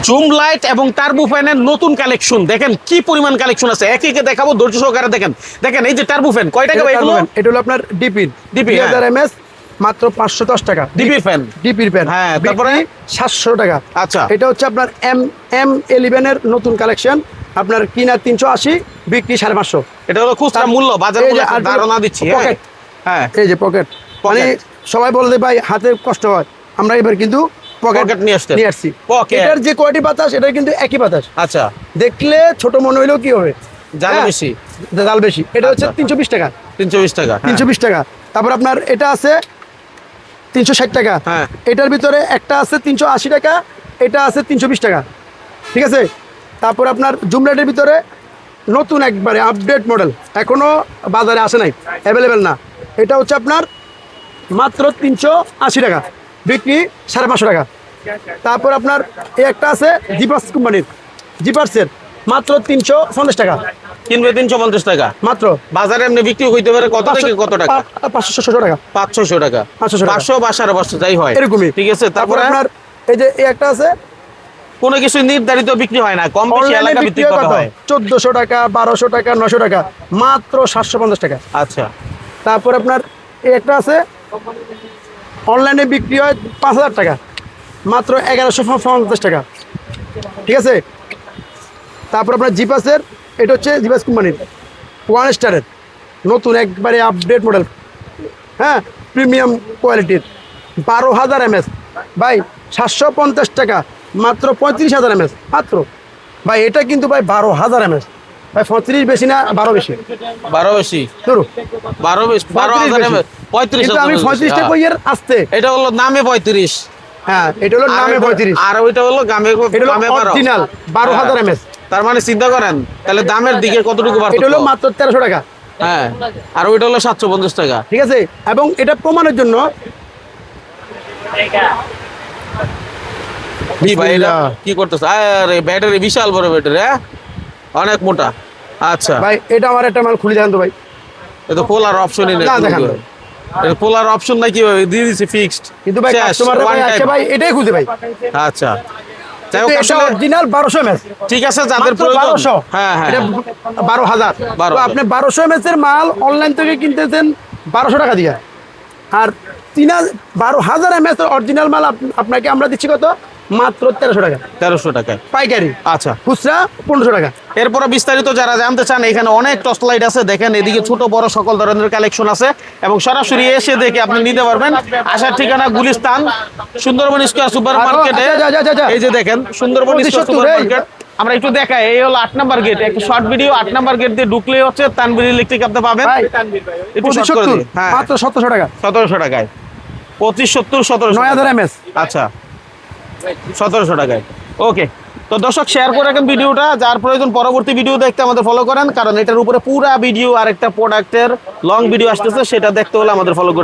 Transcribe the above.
Zoom light এবং turbo ফ্যানের নতুন কালেকশন দেখেন কি পরিমাণ কালেকশন আছে, একে একে দেখাবো ধৈর্য সহকারে দেখেন। দেখেন এই যে টার্বো ফ্যান কয় টাকা ভাই এগুলো? এটা হলো আপনার ডিপি 2000 এমএস মাত্র 510 টাকা। ডিপি ফ্যান, ডিপির ফ্যান, হ্যাঁ, তারপরে 700 টাকা। আচ্ছা, এটা হচ্ছে আপনার M11 এর নতুন কালেকশন, আপনার কিনা 380, বিক্রি 550। এটা হলো খুচরা মূল্য, বাজার মূল্য ধারণা দিচ্ছি। পকেট, হ্যাঁ এই যে পকেট, মানে সবাই বলে ভাই হাতে কষ্ট হয়, আমরা এবার কিন্তু পকেট নিয়ে আসছি। এটার যে কোয়ালিটি বাতাস, এটা কিন্তু একই বাতাস। আচ্ছা, দেখলে ছোট মনে হইলেও কি হবে, জাল বেশি, জাল বেশি। এটা হচ্ছে 320 টাকা। 320 টাকা, 320 টাকা। তারপর আপনার এটা আছে 360 টাকা। হ্যাঁ, এটার ভিতরে একটা আছে 380 টাকা, এটা আছে 320 টাকা, ঠিক আছে। তারপর আপনার জুম লাইটের ভিতরে নতুন একবারে আপডেট মডেল, এখনো বাজারে আসে নাই, অ্যাভেলেবেল না। এটা হচ্ছে আপনার মাত্র 380 টাকা, বিক্রি 550 টাকা। তারপর আপনার এই একটা আছে জিপার্স কোম্পানির, জিপার্সের মাত্র 350 টাকা, কিনবে 350 টাকা মাত্র। বাজারে এমনি বিক্রি হইতে পারে কত থেকে কত টাকা? 500-600 টাকা, 500 টাকা, 500 বা 550 যাই হয় এরকমই, ঠিক আছে। তারপরে আপনার এই যে এই একটা আছে, কোনো কিছু নির্ধারিত বিক্রি হয় না, কম বেশি এলাকা ভিত্তিক করা হয়। 1400 টাকা, 1200 টাকা, 900 টাকা, মাত্র 750 টাকা। আচ্ছা, তারপর আপনার এই একটা আছে, অনলাইনে বিক্রি হয় 5000 টাকা, মাত্র 1150 টাকা, ঠিক আছে। তারপর আপনার জিপাসের, এটা হচ্ছে জিপাস কোম্পানির 1 স্টারের নতুন একবারে আপডেট মডেল, হ্যাঁ, প্রিমিয়াম কোয়ালিটির 12,000 এমএস, ভাই 750 টাকা, মাত্র 35,000 এমএস মাত্র। ভাই এটা কিন্তু ভাই 12,000 এমএস, ভাই 35 বেশি না 12 বেশি? 12 বেশি, শুরু 12 বেশি, 12,000 এমএস, 35,000। আমি 35টা কইয়ের আসতে, এটা হলো নামে 35, হ্যাঁ, এটা হলো নামে 35, আর ওইটা হলো গামে গামে অরিজিনাল 12,000 এমএস। তার মানে চিন্তা করেন তাহলে দামের দিকে কতটুকু বাড়ছে। এটা হলো মাত্র 1300 টাকা, হ্যাঁ, আর ওইটা হলো 750 টাকা, ঠিক আছে। এবং এটা প্রমাণের জন্য ভাই এটা কি করতেছ? আরে ব্যাটারি বিশাল বড় ব্যাটারি, হ্যাঁ, অনেক মোটা। আচ্ছা ভাই এটা আমার একটা মাল খুলে দেন তো ভাই। এটা খোলার অপশনই নেই, না দেখেন, এটা খোলার অপশন নাই, কিভাবে দিয়ে দিছি ফিক্সড। কিন্তু ভাই কাস্টমার ভাই আছে ভাই, এটাই খুঁজে ভাই। আচ্ছা, যাই হোক, এটা অরিজিনাল 1200 এমএস, ঠিক আছে, যাদের মাত্র প্রয়োজন। 1200, হ্যাঁ হ্যাঁ, এটা 12,000। তো আপনি 1200 এমএস এর মাল অনলাইন থেকে কিনতেছেন 1200 টাকা দিয়ে, আর 12,000 এমএস অরিজিনাল মাল আপনাকে আমরা দিচ্ছি কত? মাত্র 1300 টাকা, 1300 টাকায় পাইকারি। আচ্ছা, খুচরা 1500 টাকা। এরপরে বিস্তারিত যারা জানতে চান, এখানে অনেক টর্চ লাইট আছে, দেখেন এদিকে ছোট বড় সকল ধরনের কালেকশন আছে, এবং সরাসরি এসে দেখে আপনি নিতে পারবেন। আসার ঠিকানা গুলিস্তান সুন্দরবন স্কয়ার সুপার মার্কেটে। এই যে দেখেন সুন্দরবন স্কয়ার সুপার মার্কেট, আমরা একটু দেখাই, এই হলো 8 নাম্বার গেট, একটা শর্ট ভিডিও। 8 নাম্বার গেট দিয়ে ঢুকলেই হচ্ছে তানভীর ইলেকট্রিক আপনি পাবেন। একটু শর্ট করে দিই, হ্যাঁ, মাত্র 1700 টাকা, 1700 টাকায় 25 70 1700, 9000 এমএস। আচ্ছা, 1700 টাকায়। ওকে, তো দর্শক শেয়ার করে রাখেন ভিডিওটা, যার প্রয়োজন পরবর্তী ভিডিও দেখতে আমাদের ফলো করেন, কারণ এটার উপরে পুরা ভিডিও আর একটা প্রোডাক্টের লং ভিডিও আসতেছে, সেটা দেখতে হলে আমাদের ফলো